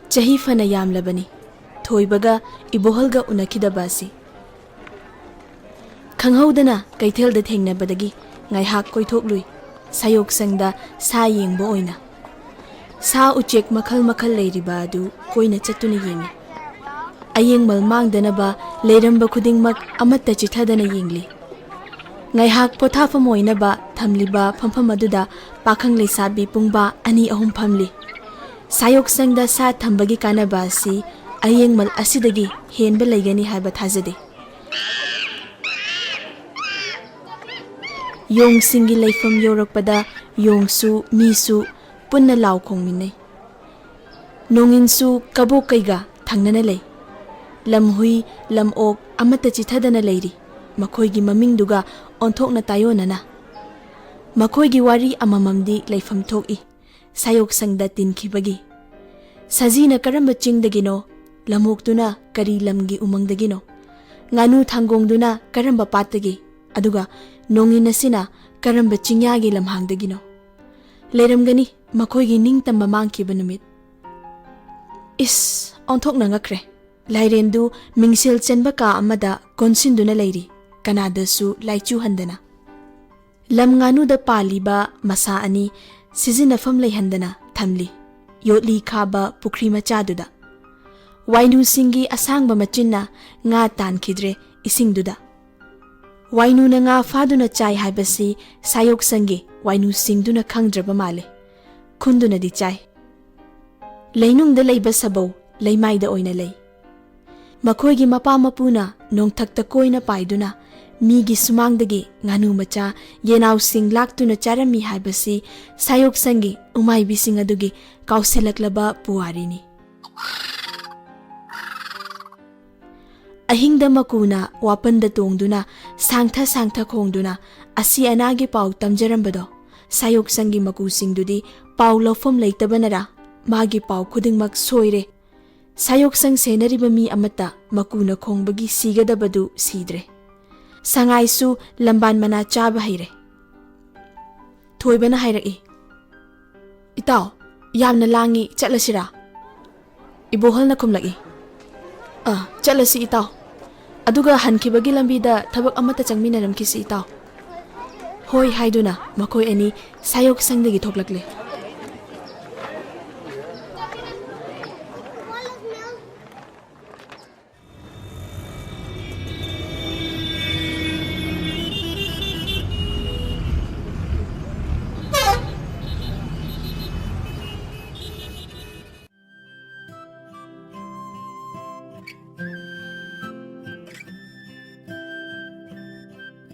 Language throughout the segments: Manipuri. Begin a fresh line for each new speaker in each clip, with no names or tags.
Chahi fana yamlabani thoibaga ibohalga unakidaba asi khanghaudana kaithelda thengnabadagi ngaihak koithok lui sayok sangda sa yengbo oina sa uchek makhal makhal leiriba adu koina chatuna yengi ayengmal mangdanaba leiramba khudingmak amatta chithadana yengli ngaihak pothafam oinaba thamliba phampham aduda pakhang leisabi pungba ani ahum phamli sayok sangda sa thambagi kanaba si ayengmal asidagi henba leigani haiba thajade yong singi leifam yorakpada yongsu misu punna law khongminai nongin-su kabok kaiga thangnana lei lamhui lamok amata chithadana leiri makhoigi mamingduga onthokna tayonana makhoigi wari amamamdi leifam thoki sayok sangda tinkhibagi sajina karamba chingdagino lamoktuna kari lamgi umangdagino nganu thangongduna karamba patagi aduga nongin asina karamba chingyagi lamhangdagino leramgani makhoigi ningtamba mangkiba numit is onthokna ngakre lairendu mingsil chenba ka amada konsinduna leiri kanadasu laichu handana lam nganu da paliba masa ani sizinafam leihandana thamli yotli khaba pukri machaduda wainu singi asangba machinna nga tankhidre isingduda wainu na nga faduna chai haibasi sayok sangi wainu singduna khangdraba male khunduna di chai leinungda leiba sabau leimaida oina lei makhoigi mapa mapuna nongthakta koina paiduna migi sumangdagi nganu macha yenaw sing laktuna charami haibasi sayok sangi umai bising adugi Kaoshillaklaba puwarini ahingda makuna wapanda tongduna sangtha khongduna asi anagi pau tamjarambado sayok sangi maku singdudi pau lofam leitabanara magi pau khudingmak soire sayok sang senariba mi amata makuna khongbagi sigadabadu sidre sangaisu lamban mana chaba haire thoibana hairaki itaw yamna langi chatlasira ibohalna khumlaki chatlasi itaw aduga hankhibagi lambida thabak amata changminaram kisi itaw hoi haiduna makoi ani sayok sangdagi thoklakle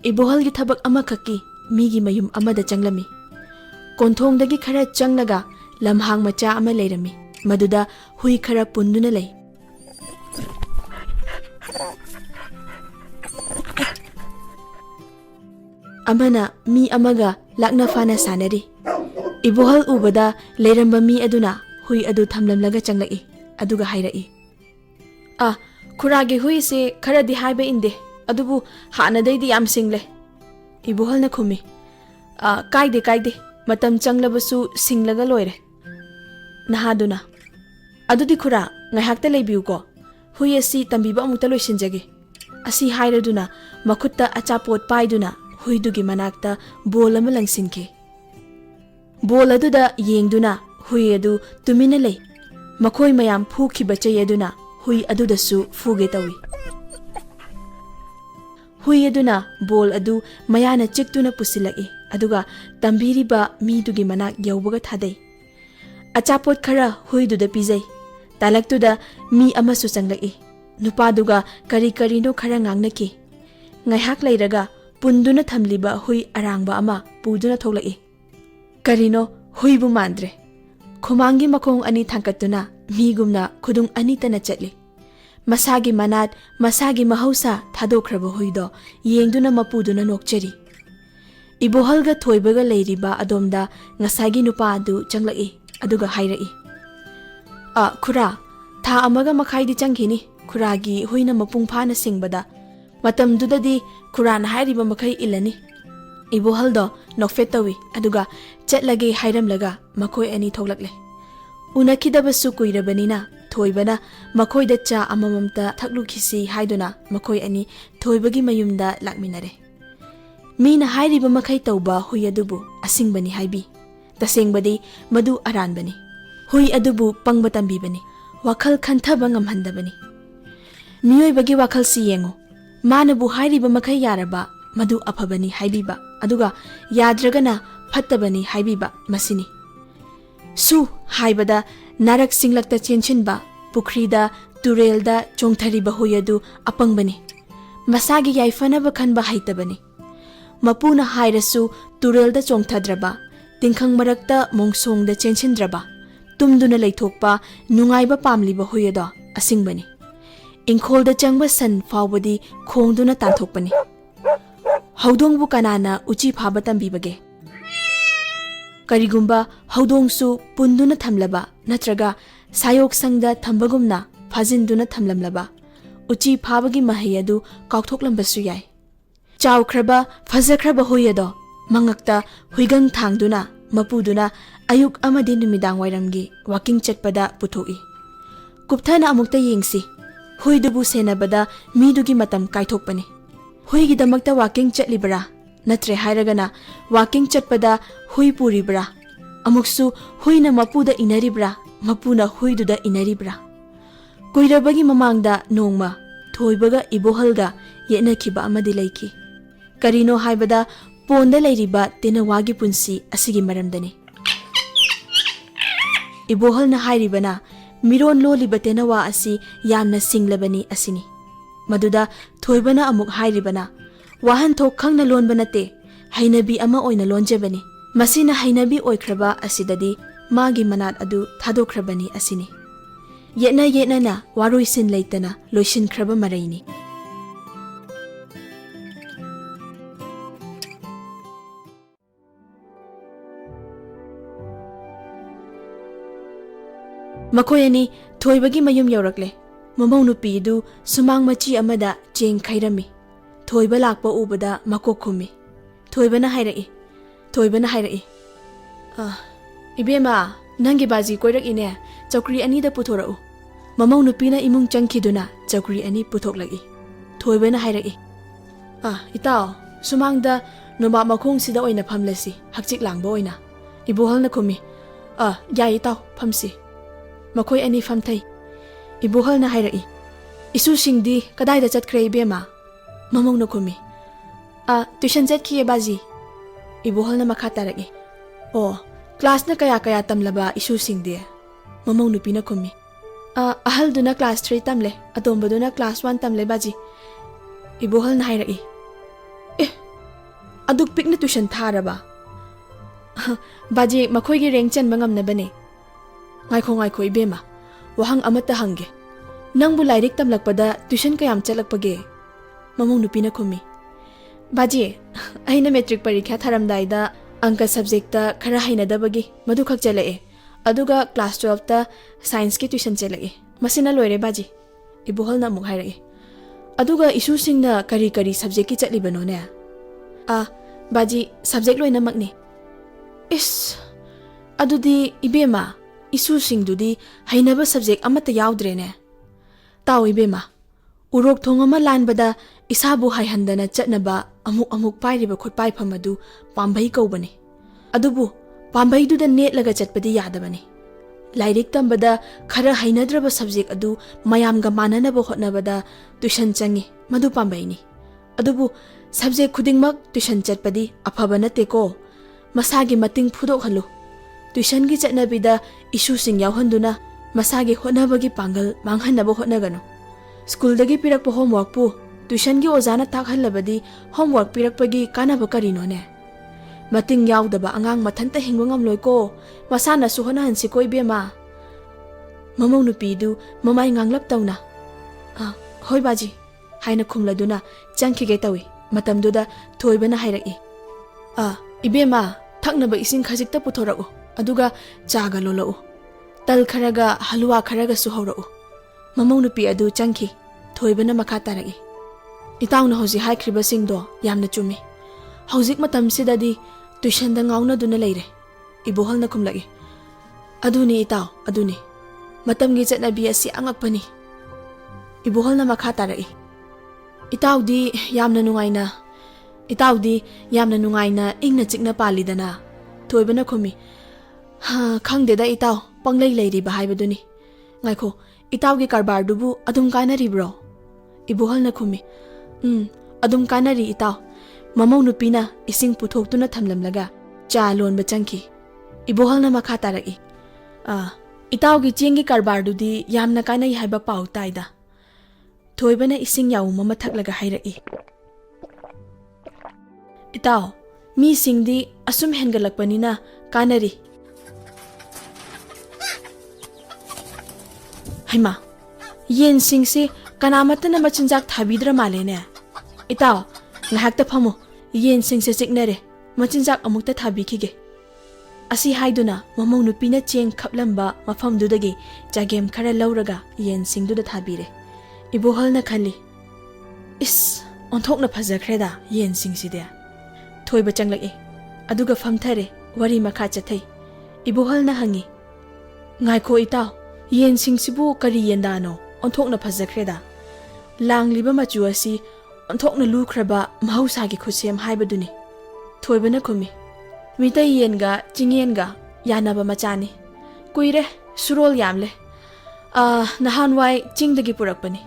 ibohalgi thabak amakaki migi mayum amada changlami konthongdagi khara changlaga lamhang macha ama leirami maduda hui khara punduna lei amana mi amaga lakna fana sanari ibohal ubada leiramba mi aduna hui adu thamlamlaga changlai aduga hairai khuragi hui se khara di haiba inde adubu hanadai yam single ibohalna khumi kaide matam changlabasu singlaga loire nahaduna adudi khura ngaihakta leibiu ko hui asi tambiba amuta loisinjage asi hairaduna makhutta achapot paiduna huidugi manakta bol ama langsinke bol aduda yengduna hui adu tumina lei makhoi mayam phukhiba chayeduna hui adudasu fuge tawi hui aduna bol adu mayana chiktuna pusilai aduga tambiriba midugi manak yaubaga thadai achapot khara huiduda pijai talaktuda mi amasu changlai nupaduga kari no khara ngangnaki ngaihak leiraga punduna thamliba hui arangba ama puduna thoklai karino huibu mandre khomangi makhong ani thangkatuna migumna khudung ani tana chatli masagi manat masagi mahausa thadokraba huido yengduna mapuduna nokcheri ibohalga thoibaga leiriba adomda ngasagi nupa adu changlai aduga hairai khura tha amaga makhaidi changhini khuragi huina mapung phana singbada matamdudadi khurana hairiba makhai ilani ibohaldo nokfetawi aduga chetlage hairamlaga makhoi ani thoklakle unakidabasu kuirabanina Thoibana makoida cha amamamta thaklukisi haiduna makoi ani thoibagi mayumda lakminare. Mina hairiba makai tauba hui adubu asingbani haibi. Tasengbadi madu aranbani. Hui adubu pangba tambibani. Wakhal khanthaba ngamhandabani. Miyoibagi wakhal si yengo. Manabu hairiba makai yaraba madu aphabani haibiba. Aduga yadragana fattabani haibiba masini. Su haibada narak singlakta chenchinba pukrida turelda chongthariba huyadu apangbani. Masagi yaifanaba khanba haitabani. Mapuna hairasu turelda chongthadraba tingkhang marakta mongsongda chenchindraba tumduna leithokpa nungaiba pamliba huyada asingbani. Ingkholda changba san fawbadi khongduna tanthokpani. Haudongbu kanana uchi phaba tambibage. Karigumba haudongsu punduna thamlaba natraga sayok sangda thambagumna phajinduna thamlamlaba uchi phabagi mahayadu kaukthoklambasu yai. Chawkraba fajakraba huyado mangakta huigang thangduna mapuduna ayuk amadi numidang wairamgi walking chatpada puthoi. Kupthana amukta yengsi huidubu senabada midugi matam kaithokpani. Huigi damakta walking chatlibra natre hairagana walking chatpada hui puribra amuksu huina mapuda inaribra mapuna huiduda inaribra. Kuirabagi mamangda nongma thoibaga ibohalga yenakhiba amadi laiki. Karino haibada ponda lairiba tenawagi punsi asigi maramdani. Ibohalna hairibana miron loliba tenawa asi yamna singlabani asini. Maduda thoibana amuk hairibana wahan thok khangna lonba nate hainabi ama oina lonjebani. Masina hainabi oikraba asidadi magi manat adu thadokrabani asini. Yetna na waroisin leitana loisin kraba maraini. Makoyani thoibagi mayum yaurakle. Mamau nupi du sumang machi amada cheng khairami. Thoiba lakpa ubada makok khumi. Thoibana hairai. Thoibana hairai. Ibema nangi baji koirak ine chokri ani da puthorau. Mamau nupi na imung changkhiduna chokri ani puthok lagi. Thoibana hairai. Itao sumang da noma makhong sida oina phamlasi hakchik langba oina. Ibuhal na khumi. Yai itao phamsi. Makoi ani famthai. Ibuhal na hairai. Isu singdi kadai da chatkre ibema. Mamong na khumi. Tuition chatkhiye baji. Ibuhal na makha taragi. Class na kaya tamlaba isu singdi. Mamong nupi na khumi. Ahal duna class 3 tamle. Atomba duna class 1 tamle baji. Ibuhal na hairai. Aduk pik na tuition tharaba. Baji makoi gi reng chan bangam na bane. Ngaiko ibema wahang amata hangge nangbu lairik tamlakpada tuition kayam chalakpage. Mamong nupi na khumi. Baji aina metric parikha tharamdaida angka subject ta khara hainadabagi madu khak chalae aduga class 12 ta science ki tuition chalae masina loire baji. Ibuhal na muk hairai. Aduga isu singna kari subject ki chatlibano ne. Baji subject loina makni. Adudi ibema isu singdudi hainaba subject amata yaudrene. Tao ibema urok thongama lanbada isabu haihandana chatnaba amuk pairiba khotpai phamadu pambai kaubani. Adubu pambai du da net laga chatpadi yadabani. Lairik tambada khara hainadraba subject adu mayamga mananaba hotnabada tuition changi madu pambai ni. Adubu subject khudingmak tuition chatpadi afaba nate ko masagi mating phudok halu. Tuition gi chatnabida isu sing yauhanduna masagi hotnabagi pangal manghanaba hotnagano. School dagi pirakpa homework pu tuition gi ozana takhalabadi homework pirakpagi kanaba karino ne. Mating yaudaba angang mathanta hingwa ngamloi ko masana su honahansi ko ibema. Mamong nupi du mamai nganglap tawna. Hoi baji haina khumladuna changkhige tawi matamduda thoibana hairai. Ibema thaknaba ising khajikta puthorau aduga chaga lolau tal kharaga halwa kharaga su horau. Mamong nupi adu changki thoibana makha tarai. Itawna hoji haikriba singdo yamna chumi. Hojik matam sidadi tuition da ngauna duna leire. Ibuhal na khumlagi. Aduni itaw aduni. matamgi chatnabi asi angakpani. Ibuholna makha tarai. Itaudi yamna nungaina ingna chikna palidana. Thoibana khumi. Ha khangdeda itaw panglai leiri ba haibaduni. Ngaikho itawgi karbar dubu adum kanari bro. Ibuholna khumi. Adum kanari itaw. Mamau nupina ising puthok-tuna thamlamlaga cha lonba changki. Ibuholna makha tarai. Itawgi chengi karbar dudi yamna kanai haiba pau taida. Thoibana ising yaw mama thaklaga hairai. Itaw, mi singdi asum hengalakpanina kanari. Haima, yen singsi kanamatana machinjak thabidra malene. Itaw, ngahakta phamo yen singse chiknare machinjak amukta thabikige. Asi haiduna mamau nupina cheng khaplamba mafamdudagi jagem khara lauraga yen singduda thabire. Ibuholna khali. Is onthokna phajakreda yen singside. Thoiba changlaki. Aduga famthare wari makha chathai. Ibuholna hangi. Ngaikho itaw yen singsibu kari yendano onthokna phajakreda. Langliba machu asi onthokna lukhraba mahausagi khusem haibaduni. Thoibana khumi. Mitai yenga chingenga yanaba machani. Kuire surol yamle. Nahanwai chingdagi purakpani.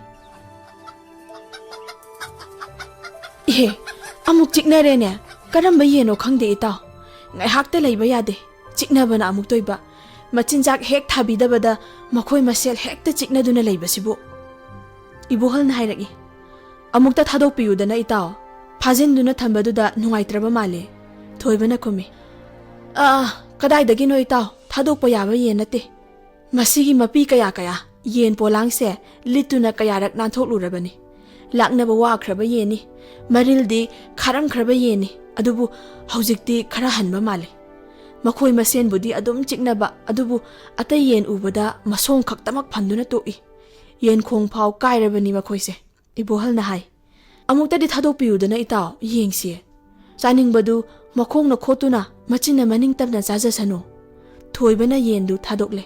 Ihe, amuk chiknare ne. Karamba yeno khangde itaw. Ngai hakta leiba yade. Chiknabana amuk toiba. Machinjak hek thabidabada makhoi masel hekta chiknaduna leiba sibu. Ibuholna hairagi. Amukta thadok piyudana itaw. Phajinduna thambaduda nungaitraba male. Thoibana khumi. Kadaidagi no itaw. Thadok pa yaba yen nate. Masigi mapi kaya yen polangse lituna kayarak nanthok lurabani. Laknaba wakraba yeni. Marildi kharamkraba yeni. Adubu haujikti khara hanba male. Makhoi masen budi adum chiknaba adubu atay yen ubada masong khaktamak phanduna toi. Yen khong phau kairabani makhoise. Ibuholna hai. Amukta di thadok piyudana itaw yengsi. Chaningbadu makhong na khotuna machina maning tamna chajasano. Thoibana yendu thadokle.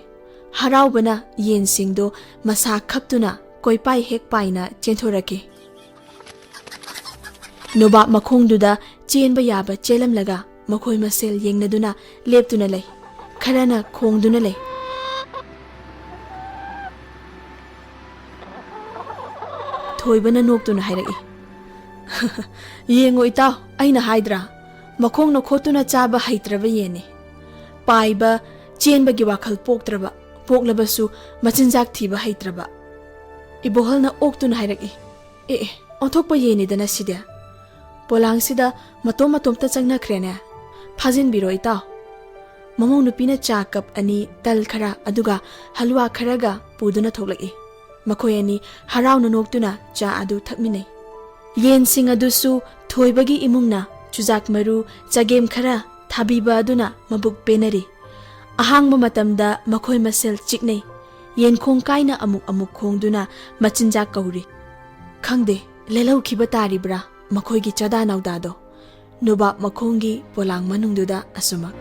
Haraubana yen singdo masa khaptuna koipai hek paina chenthorake. Nobab makhongduda chenba yaba chelamlaga makhoi masel yengnaduna leptuna lei. Kharana khongduna lei. Thoibana noktuna hairaki. Yengo itaw aina haidra. Makhong na khotuna chaba haitraba yeni. Paiba chenba gi wakhal poktraba. Poklabasu machinjak thiba haitraba. Ibuholna oktuna hairaki. Onthokpa yeni dana sidya. Polangsida matom ta changna khrene. Phajin biro itaw. Mamau nupina cha cup ani tal khara aduga halwa kharaga puduna thoklaki. Makhoi ani harauna noktuna cha adu thakminai. Yen sing adusu thoibagi imungna chujak maru chagem khara thabiba aduna mabuk penari. Ahangba matamda makhoi masel chiknai. Yen khong kaina amuk khongduna machinjak kauri. Khangde lelau khiba taribra makhoi gi chada naudado. Nobab makhongi polang manungduda asumak.